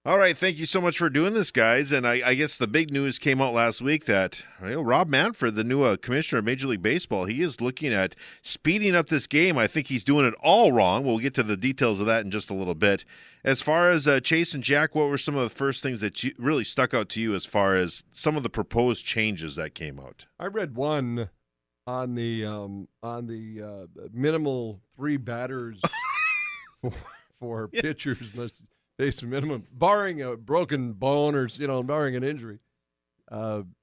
All right, thank you so much for doing this, guys. And I guess the big news came out last week that Rob Manfred, the new commissioner of Major League Baseball, he is looking at speeding up this game. I think he's doing it all wrong. We'll get to the details of that in just a little bit. As far as Chase and Jack, what were some of the first things that really stuck out to you as far as some of the proposed changes that came out? I read one on the minimal 3 batters for pitchers must face a minimum, barring a broken bone or barring an injury,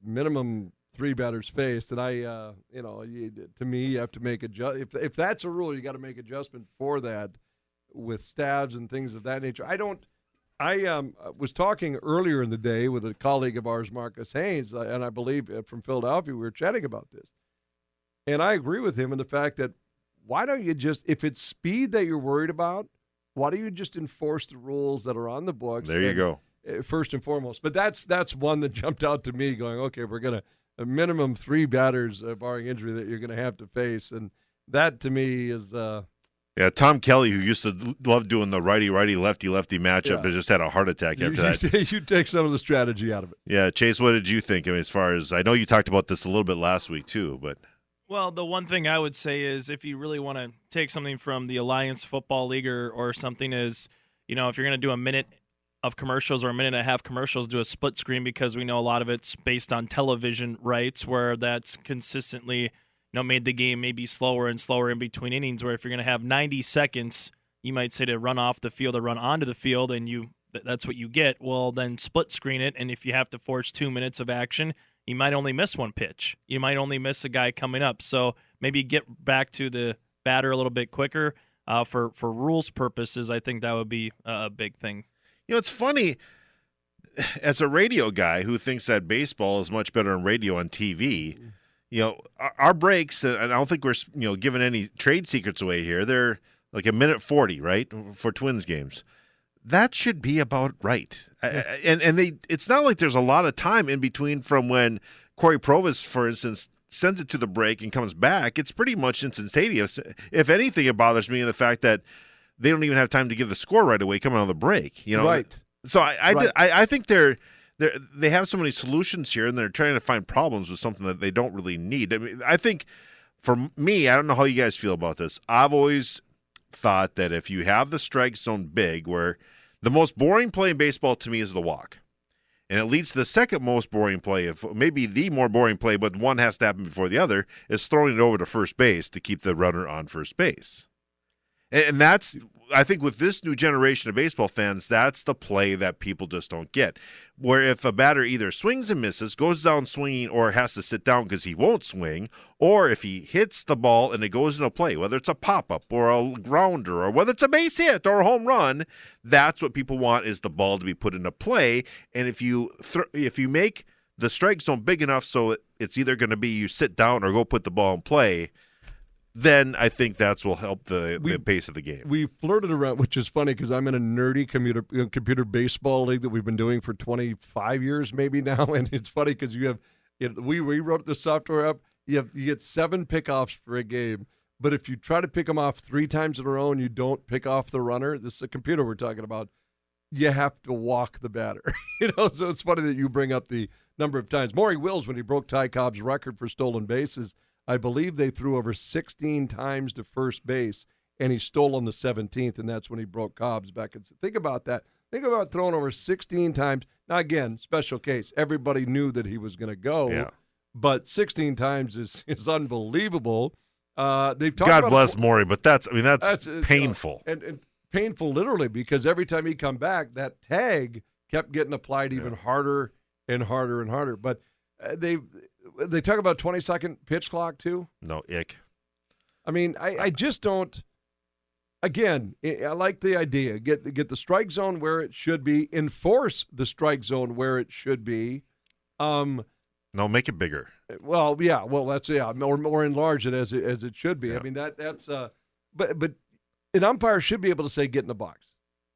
minimum 3 batters faced. And to me, you have to make if that's a rule, you got to make adjustment for that with stabs and things of that nature. I was talking earlier in the day with a colleague of ours, Marcus Haynes, and I believe from Philadelphia. We were chatting about this, and I agree with him in the fact that why don't you just, if it's speed that you're worried about, why don't you just enforce the rules that are on the books? There you go. First and foremost. But that's one that jumped out to me going, okay, we're going to a minimum 3 batters, barring injury, that you're going to have to face. And that to me is yeah, Tom Kelly, who used to love doing the righty-righty, lefty-lefty matchup, but just had a heart attack after that. You take some of the strategy out of it. Yeah, Chase, what did you think? I mean, as far as, I know you talked about this a little bit last week too, but... Well, the one thing I would say is if you really want to take something from the Alliance Football League or something is, if you're going to do a minute of commercials or a minute and a half commercials, do a split screen, because we know a lot of it's based on television rights where that's consistently made the game maybe slower and slower in between innings, where if you're going to have 90 seconds, you might say to run off the field or run onto the field, and that's what you get. Well, then split screen it, and if you have to force 2 minutes of action, you might only miss one pitch. You might only miss a guy coming up. So maybe get back to the batter a little bit quicker. For rules purposes, I think that would be a big thing. It's funny, as a radio guy who thinks that baseball is much better on radio and TV, our breaks, and I don't think we're giving any trade secrets away here, they're like a minute 40, right, for Twins games. That should be about right. And it's not like there's a lot of time in between from when Corey Provis, for instance, sends it to the break and comes back. It's pretty much instantaneous. If anything, it bothers me in the fact that they don't even have time to give the score right away coming out of the break. Right. So I think they have so many solutions here, and they're trying to find problems with something that they don't really need. I mean, I think for me, I don't know how you guys feel about this. I've always thought that if you have the strike zone big, where the most boring play in baseball to me is the walk, and it leads to the second most boring play, maybe the more boring play, but one has to happen before the other, is throwing it over to first base to keep the runner on first base. And that's, I think, with this new generation of baseball fans, that's the play that people just don't get. Where if a batter either swings and misses, goes down swinging, or has to sit down because he won't swing, or if he hits the ball and it goes into play, whether it's a pop-up or a grounder, or whether it's a base hit or a home run, that's what people want, is the ball to be put into play. And if you make the strike zone big enough so it's either going to be you sit down or go put the ball in play, then I think that's will help the pace of the game. We flirted around, which is funny because I'm in a nerdy computer baseball league that we've been doing for 25 years maybe now, and it's funny because we wrote the software up. You get 7 pickoffs for a game, but if you try to pick them off 3 times in a row and you don't pick off the runner, this is a computer we're talking about, you have to walk the batter. So it's funny that you bring up the number of times. Maury Wills, when he broke Ty Cobb's record for stolen bases, I believe they threw over 16 times to first base, and he stole on the 17th, and that's when he broke Cobb's back. Think about that. Think about throwing over 16 times. Now, again, special case. Everybody knew that he was going to go, but 16 times is unbelievable. They've talked God bless Maury, but that's painful. And painful literally, because every time he come back, that tag kept getting applied even harder and harder and harder. But they talk about 20-second pitch clock too. No, ick. I mean, I just don't. Again, I like the idea. Get the strike zone where it should be. Enforce the strike zone where it should be. No, make it bigger. Well, yeah. Well, that's more enlarge it as it should be. Yeah. I mean that's but an umpire should be able to say get in the box.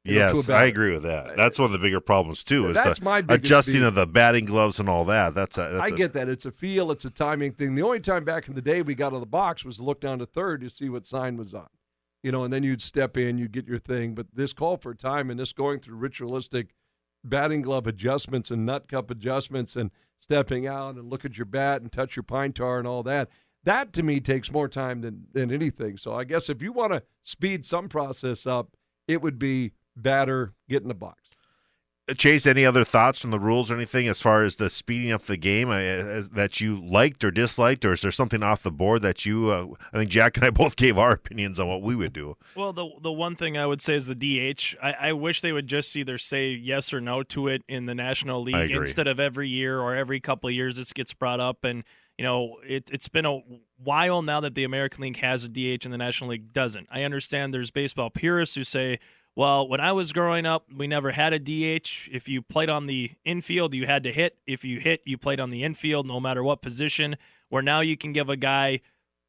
Yes, I agree with that. That's one of the bigger problems too. That's my biggest adjusting of the batting gloves and all that. I get that. It's a feel. It's a timing thing. The only time back in the day we got on the box was to look down to third to see what sign was on, and then you'd step in, you'd get your thing. But this call for time and this going through ritualistic batting glove adjustments and nut cup adjustments and stepping out and look at your bat and touch your pine tar and all that. That, to me, takes more time than anything. So I guess if you want to speed some process up, it would be batter, get in the box. Chase, any other thoughts from the rules or anything as far as the speeding up the game that you liked or disliked, or is there something off the board that you I think Jack and I both gave our opinions on what we would do? Well, the one thing I would say is the DH. I wish they would just either say yes or no to it in the National League instead of every year or every couple of years this gets brought up. And, you know, it's been a while now that the American League has a DH and the National League doesn't. I understand there's baseball purists who say, well, when I was growing up, we never had a DH. If you played on the infield, you had to hit. If you hit, you played on the infield, no matter what position. Where now you can give a guy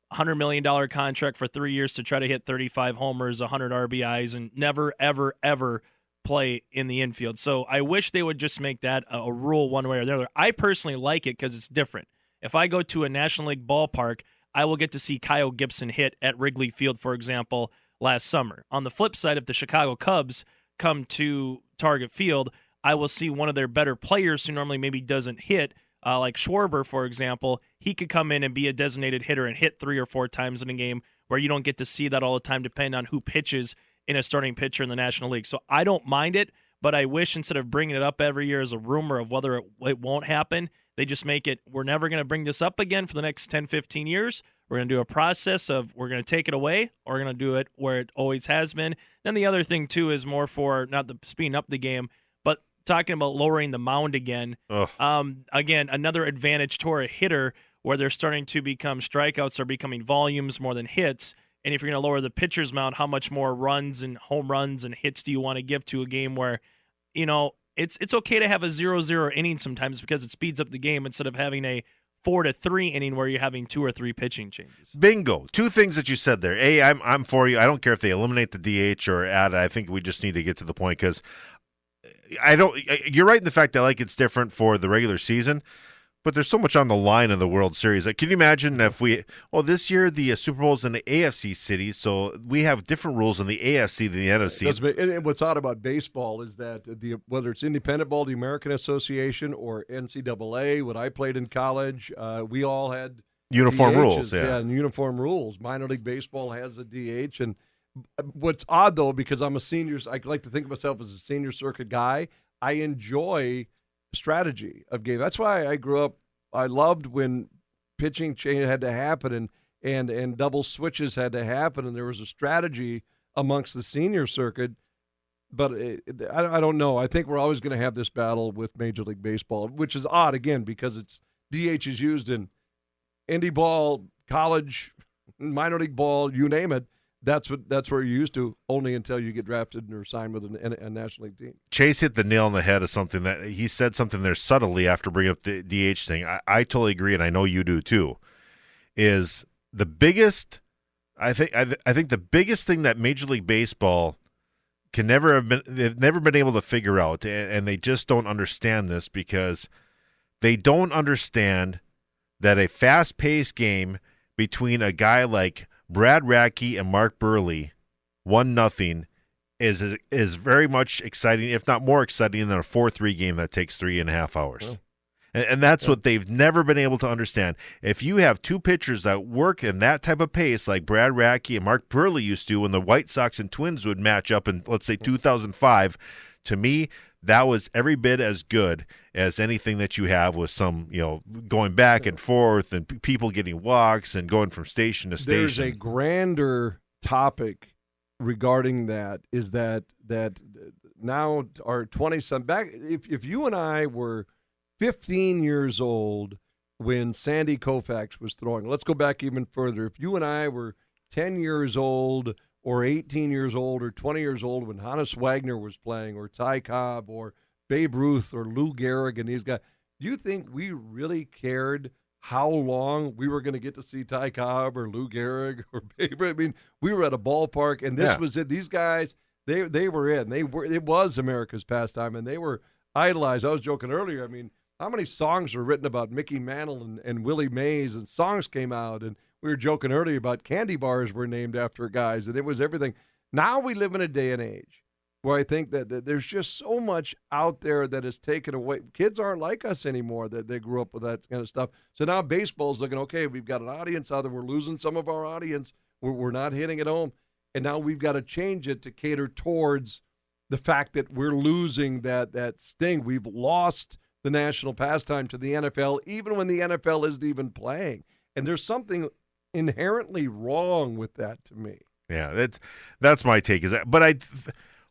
a $100 million contract for 3 years to try to hit 35 homers, 100 RBIs, and never, ever, ever play in the infield. So I wish they would just make that a rule one way or the other. I personally like it because it's different. If I go to a National League ballpark, I will get to see Kyle Gibson hit at Wrigley Field, for example, last summer. On the flip side, if the Chicago Cubs come to Target Field, I will see one of their better players who normally maybe doesn't hit, like Schwarber, for example. He could come in and be a designated hitter and hit 3 or 4 times in a game where you don't get to see that all the time depending on who pitches in a starting pitcher in the National League. So I don't mind it, but I wish instead of bringing it up every year as a rumor of whether it won't happen, they just make it, we're never going to bring this up again for the next 10, 15 years. We're going to do a process of we're going to take it away or we're going to do it where it always has been. Then the other thing, too, is more for not the speeding up the game, but talking about lowering the mound again. Again, another advantage toward a hitter where they're starting to become strikeouts are becoming volumes more than hits. And if you're going to lower the pitcher's mound, how much more runs and home runs and hits do you want to give to a game where, you know, it's okay to have a 0-0 inning sometimes because it speeds up the game instead of having a 4-3 inning where you're having 2 or 3 pitching changes. Bingo. 2 things that you said there. A, I'm for you. I don't care if they eliminate the DH or add it. I think we just need to get to the point because you're right in the fact that like it's different for the regular season, but there's so much on the line in the World Series. Like, can you imagine if this year the Super Bowl's in the AFC cities, so we have different rules in the AFC than the NFC. And what's odd about baseball is that whether it's independent ball, the American Association, or NCAA, what I played in college, we all had uniform DHs, rules. Yeah, and uniform rules. Minor league baseball has a DH, and what's odd though, because I'm a senior, I like to think of myself as a senior circuit guy. I enjoy strategy of game. That's why I grew up. I loved when pitching change had to happen and double switches had to happen, and there was a strategy amongst the senior circuit. But I don't know. I think we're always going to have this battle with Major League Baseball, which is odd again because it's DH is used in indie ball, college, minor league ball, you name it. That's where you're used to, only until you get drafted or signed with a National League team. Chase hit the nail on the head of something that he said something there subtly after bringing up the DH thing. I totally agree, and I know you do too. Is the biggest? I think the biggest thing that Major League Baseball they've never been able to figure out, and they just don't understand this because they don't understand that a fast-paced game between a guy like Brad Radke and Mark Burley, 1-0, is very much exciting, if not more exciting than a 4-3 game that takes 3.5 hours. Oh. And that's what they've never been able to understand. If you have 2 pitchers that work in that type of pace, like Brad Radke and Mark Burley used to when the White Sox and Twins would match up in, let's say, 2005, to me, that was every bit as good as anything that you have with some, going back and forth and people getting walks and going from station to station. There's a grander topic regarding that is that now our 20-some back, if you and I were 15 years old when Sandy Koufax was throwing, let's go back even further. If you and I were 10 years old or 18 years old or 20 years old when Hannes Wagner was playing, or Ty Cobb or Babe Ruth or Lou Gehrig and these guys, do you think we really cared how long we were going to get to see Ty Cobb or Lou Gehrig or Babe? I mean, we were at a ballpark, and this was it. These guys, they were in. It was America's pastime, and they were idolized. I was joking earlier. I mean, how many songs were written about Mickey Mantle and Willie Mays, and songs came out, and we were joking earlier about candy bars were named after guys, and it was everything. Now we live in a day and age where I think that there's just so much out there that is taken away. Kids aren't like us anymore, that they grew up with that kind of stuff. So now baseball's looking, okay, we've got an audience out there. We're losing some of our audience. We're not hitting it home. And now we've got to change it to cater towards the fact that we're losing that sting. We've lost the national pastime to the NFL, even when the NFL isn't even playing. And there's something inherently wrong with that to me. Yeah, that's my take. Is that, but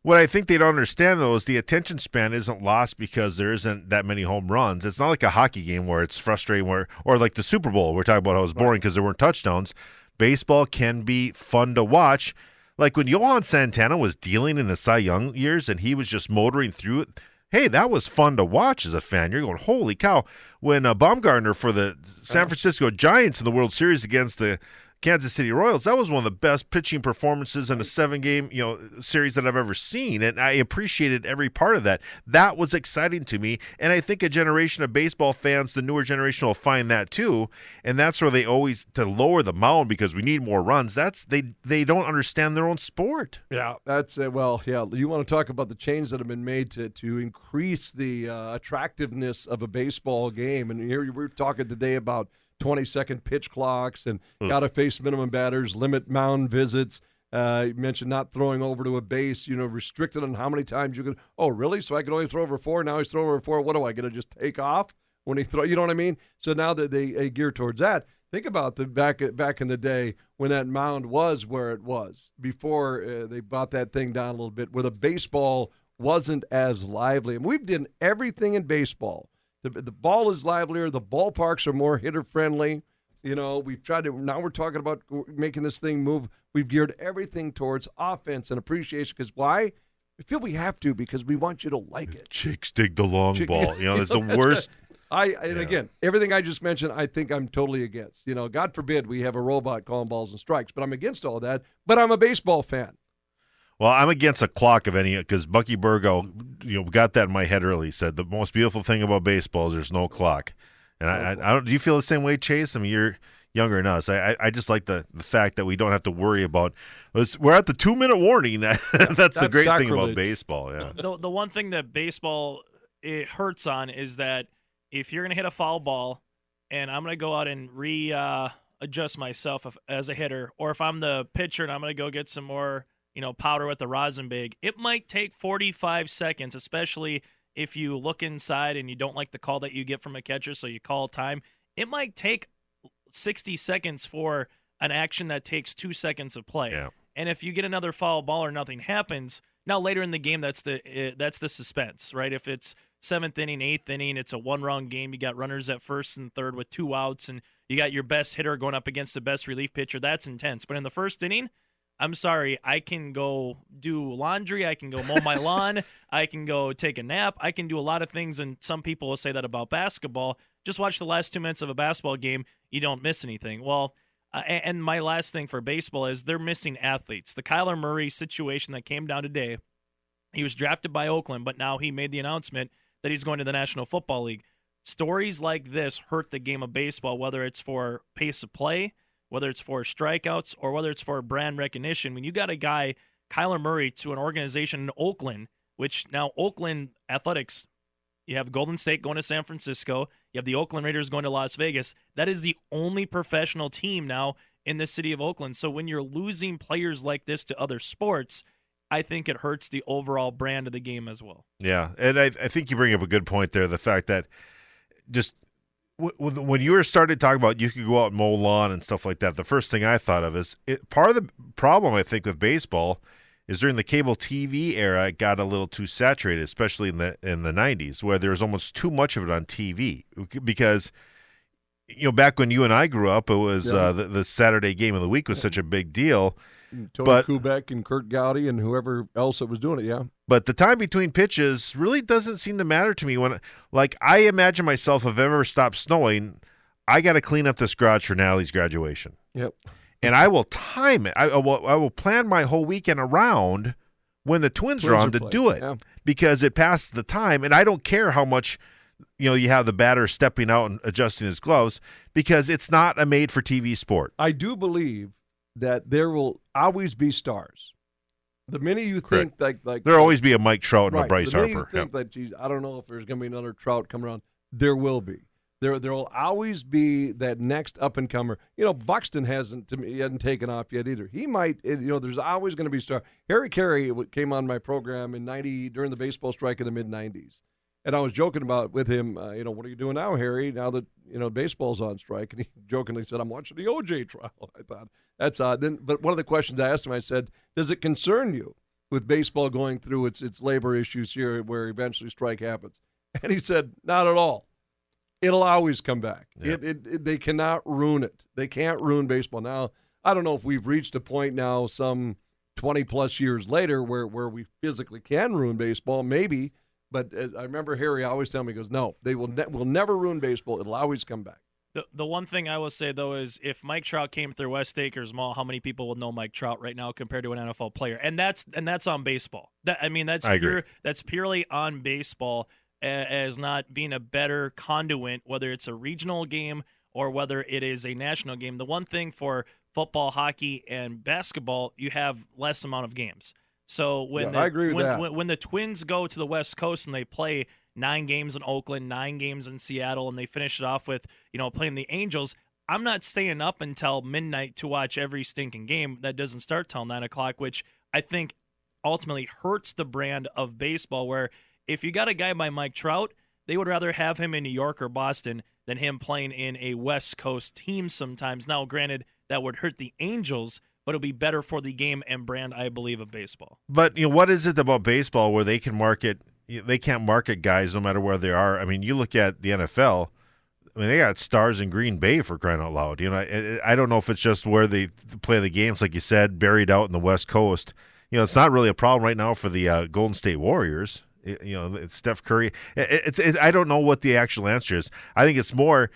what I think they don't understand though is the attention span isn't lost because there isn't that many home runs. It's not like a hockey game where it's frustrating, or like the Super Bowl. We're talking about how it was boring because there weren't touchdowns. Baseball can be fun to watch. Like when Johan Santana was dealing in his Cy Young years and he was just motoring through it. Hey, that was fun to watch as a fan. You're going, holy cow. When Baumgartner for the San Francisco Giants in the World Series against the Kansas City Royals, that was one of the best pitching performances in a 7-game, series that I've ever seen, and I appreciated every part of that. That was exciting to me, and I think a generation of baseball fans, the newer generation, will find that too, and that's where they always, to lower the mound because we need more runs, they don't understand their own sport. Yeah, that's it. Well, yeah, you want to talk about the changes that have been made to increase the attractiveness of a baseball game, and here we're talking today about 20-second pitch clocks and got to face minimum batters, limit mound visits. You mentioned not throwing over to a base, restricted on how many times you can. Oh, really? So I can only throw over 4. Now he's throwing over 4. What do I get to just take off when he throw? You know what I mean? So now that they gear towards that, think about the back in the day when that mound was where it was before they brought that thing down a little bit, where the baseball wasn't as lively. And we've done everything in baseball. The ball is livelier. The ballparks are more hitter-friendly. We've tried to – now we're talking about making this thing move. We've geared everything towards offense and appreciation because why? I feel we have to because we want you to like it. Chicks dig the long ball. It's the worst. Again, everything I just mentioned, I think I'm totally against. God forbid we have a robot calling balls and strikes, but I'm against all that. But I'm a baseball fan. Well, I'm against a clock of any because Bucky Burgo, got that in my head early. He said the most beautiful thing about baseball is there's no clock, and I don't. Do you feel the same way, Chase? I mean, you're younger than us. I just like the fact that we don't have to worry about. We're at the 2-minute warning. That's the great thing about baseball. Yeah. The one thing that baseball it hurts on is that if you're gonna hit a foul ball, and I'm gonna go out and adjust myself as a hitter, or if I'm the pitcher and I'm gonna go get some more. Powder with the rosin bag, it might take 45 seconds, especially if you look inside and you don't like the call that you get from a catcher, so you call time. It might take 60 seconds for an action that takes 2 seconds of play. Yeah. And if you get another foul ball or nothing happens, now later in the game, that's the suspense, right? If it's 7th inning, 8th inning, it's a 1-run game. You got runners at first and third with 2 outs, and you got your best hitter going up against the best relief pitcher. That's intense. But in the first inning, I'm sorry, I can go do laundry, I can go mow my lawn, I can go take a nap, I can do a lot of things, and some people will say that about basketball. Just watch the last 2 minutes of a basketball game, you don't miss anything. Well, and my last thing for baseball is they're missing athletes. The Kyler Murray situation that came down today, he was drafted by Oakland, but now he made the announcement that he's going to the National Football League. Stories like this hurt the game of baseball, whether it's for pace of play, whether it's for strikeouts, or whether it's for brand recognition. When you got a guy, Kyler Murray, to an organization in Oakland, which now Oakland Athletics, you have Golden State going to San Francisco, you have the Oakland Raiders going to Las Vegas. That is the only professional team now in the city of Oakland. So when you're losing players like this to other sports, I think it hurts the overall brand of the game as well. Yeah, and I think you bring up a good point there, the fact that just – when you were started talking about you could go out and mow lawn and stuff like that, the first thing I thought of is part of the problem I think with baseball is during the cable TV era it got a little too saturated, especially in the 90s, where there was almost too much of it on TV because back when you and I grew up, it was the Saturday game of the week was such a big deal. Tony Kubek and Kurt Gowdy and whoever else that was doing it, yeah. But the time between pitches really doesn't seem to matter to me. When, I imagine myself, if it ever stops snowing, I got to clean up this garage for Natalie's graduation. Yep. And I will time it. I will plan my whole weekend around when the Twins are on to do it because it passes the time, and I don't care how much you have the batter stepping out and adjusting his gloves because it's not a made-for-TV sport. I do believe that there will always be stars. The minute you Correct. think like There'll always be a Mike Trout and right, a Bryce the minute Harper. you think that, geez, I don't know if there's going to be another Trout coming around. There will be. There will always be that next up and comer. Buxton hasn't taken off yet either. He might. There's always going to be star. Harry Carey came on my program in '90 during the baseball strike in the mid '90s, and I was joking about with him. What are you doing now, Harry? Now that baseball's on strike, and he jokingly said, "I'm watching the OJ trial." I thought that's odd. But one of the questions I asked him, I said, "Does it concern you with baseball going through its labor issues here, where eventually strike happens?" And he said, "Not at all. It'll always come back. Yeah. They cannot ruin it. They can't ruin baseball." Now, I don't know if we've reached a point now, some 20-plus years later, where we physically can ruin baseball, maybe. But I remember Harry always telling me, he goes, "No, they will never ruin baseball. It'll always come back." The one thing I will say, though, is if Mike Trout came through West Acres Mall, how many people will know Mike Trout right now compared to an NFL player? And that's on baseball. That's purely on baseball, as not being a better conduit, whether it's a regional game or whether it is a national game. The one thing for football, hockey, and basketball, you have less amount of games. So I agree with that. When the Twins go to the West Coast and they play 9 games in Oakland, 9 games in Seattle, and they finish it off with playing the Angels, I'm not staying up until midnight to watch every stinking game that doesn't start till 9 o'clock, which I think ultimately hurts the brand of baseball, where if you got a guy by Mike Trout, they would rather have him in New York or Boston than him playing in a West Coast team sometimes. Now, granted, that would hurt the Angels, but it'll be better for the game and brand, I believe, of baseball. But what is it about baseball where they can market? They can't market guys no matter where they are. I mean, you look at the NFL. I mean, they got stars in Green Bay, for crying out loud. I don't know if it's just where they play the games, like you said, buried out in the West Coast. It's not really a problem right now for the Golden State Warriors. It's Steph Curry. I don't know what the actual answer is. I think it's more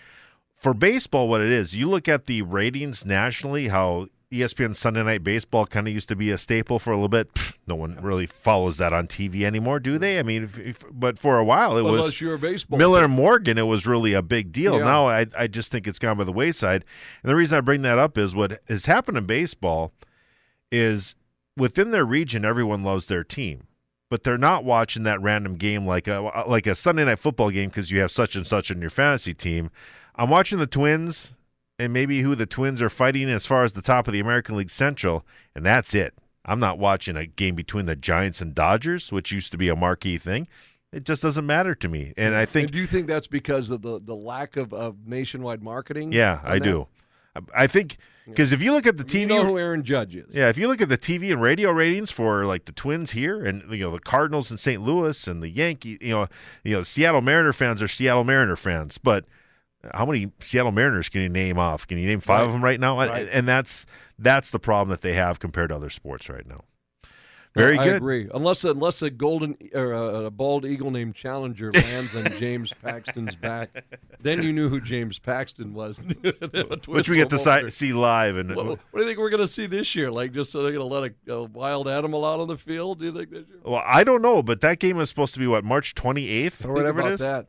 for baseball what it is. You look at the ratings nationally, how ESPN Sunday Night Baseball kind of used to be a staple for a little bit. No one really follows that on TV anymore, do they? I mean, but for a while it was you're a baseball Miller and Morgan. It was really a big deal. Yeah. Now I just think it's gone by the wayside. And the reason I bring that up is what has happened in baseball is within their region, everyone loves their team. But they're not watching that random game like a Sunday Night Football game because you have such and such in your fantasy team. I'm watching the Twins and maybe who the Twins are fighting as far as the top of the American League Central, and that's it. I'm not watching a game between the Giants and Dodgers, which used to be a marquee thing. It just doesn't matter to me. And I think. And do you think that's because of the lack of nationwide marketing? Yeah, I do. I think because if you look at the TV, you know who Aaron Judge is. Yeah, if you look at the TV and radio ratings for like the Twins here, and the Cardinals in St. Louis and the Yankees, Seattle Mariner fans are Seattle Mariner fans. But how many Seattle Mariners can you name off? Can you name 5 of them right now? Right. And that's the problem that they have compared to other sports right now. Very good. I agree. Unless a golden or a bald eagle named Challenger lands on James Paxton's back, then you knew who James Paxton was. Which we get to see live. And what do you think we're going to see this year? Like, just so they're going to let a wild animal out on the field? Do you think this year? Well, I don't know, but that game is supposed to be March 28th or whatever it is. That.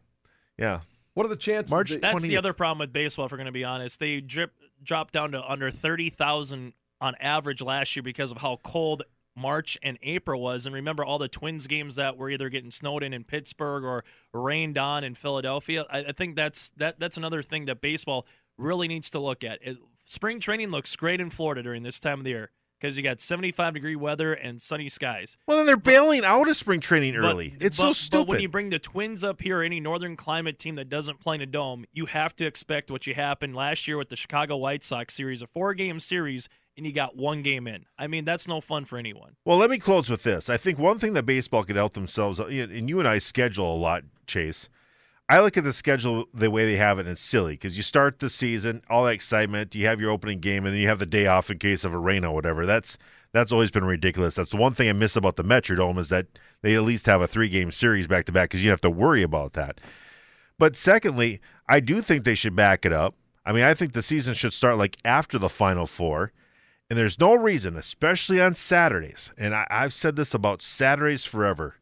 Yeah. What are the chances? That's the other problem with baseball, if we're going to be honest. They dropped down to under 30,000 on average last year because of how cold March and April was. And remember all the Twins games that were either getting snowed in Pittsburgh or rained on in Philadelphia. I think that's another thing that baseball really needs to look at. Spring training looks great in Florida during this time of the year because you got 75-degree weather and sunny skies. Well, then they're bailing out of spring training early. It's so stupid. But when you bring the Twins up here, any northern climate team that doesn't play in a dome, you have to expect what you happened last year with the Chicago White Sox series, a 4-game series, and you got 1 game in. I mean, that's no fun for anyone. Well, let me close with this. I think one thing that baseball could help themselves, and you and I schedule a lot, Chase. I look at the schedule the way they have it, and it's silly because you start the season, all that excitement, you have your opening game, and then you have the day off in case of a rain or whatever. That's always been ridiculous. That's the one thing I miss about the Metrodome is that they at least have a 3-game series back-to-back because you have to worry about that. But secondly, I do think they should back it up. I mean, I think the season should start like after the Final Four. And there's no reason, especially on Saturdays, and I've said this about Saturdays forever,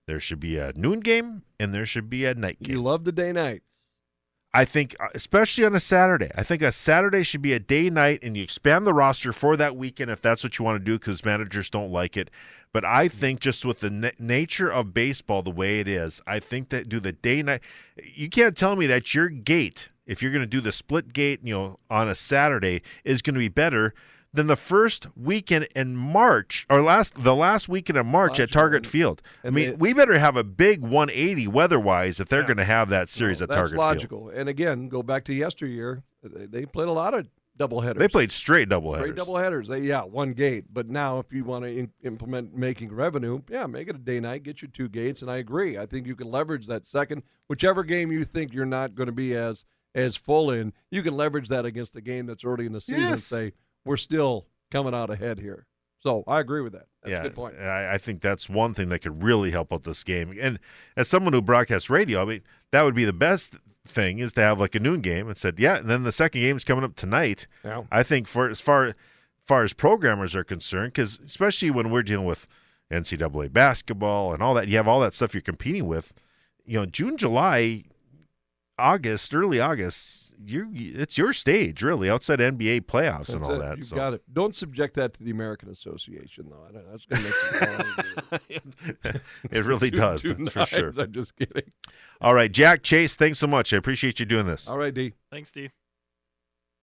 there should be a noon game and there should be a night game. You love the day nights. I think, especially on a Saturday, I think a Saturday should be a day night, and you expand the roster for that weekend if that's what you want to do, because managers don't like it. But I think just with the nature of baseball the way it is, I think that do the day night. You can't tell me that your gate, if you're going to do the split gate, on a Saturday, is going to be better than the first weekend in March, or the last weekend in March at Target Field. I mean, we better have a big 180 weather-wise if they're going to have that series at Target Field. That's logical. And again, go back to yesteryear. They played a lot of doubleheaders. They played straight doubleheaders. Straight doubleheaders. One gate. But now if you want to implement making revenue, make it a day night, get your 2 gates, and I agree. I think you can leverage that second. Whichever game you think you're not going to be as full in, you can leverage that against the game that's early in the season and say, we're still coming out ahead here. So I agree with that. That's a good point. I think that's one thing that could really help out this game. And as someone who broadcasts radio, I mean, that would be the best thing, is to have like a noon game and said, and then the second game is coming up tonight. Yeah. I think for as far as programmers are concerned, because especially when we're dealing with NCAA basketball and all that, you have all that stuff you're competing with. June, July, August, early August, it's your stage, really, outside NBA playoffs. That's and all that. You've got it. Don't subject that to the American Association, though. That's going to make some It really does, that's for sure. I'm just kidding. All right, Jack, Chase, thanks so much. I appreciate you doing this. All right, D. Thanks, Steve.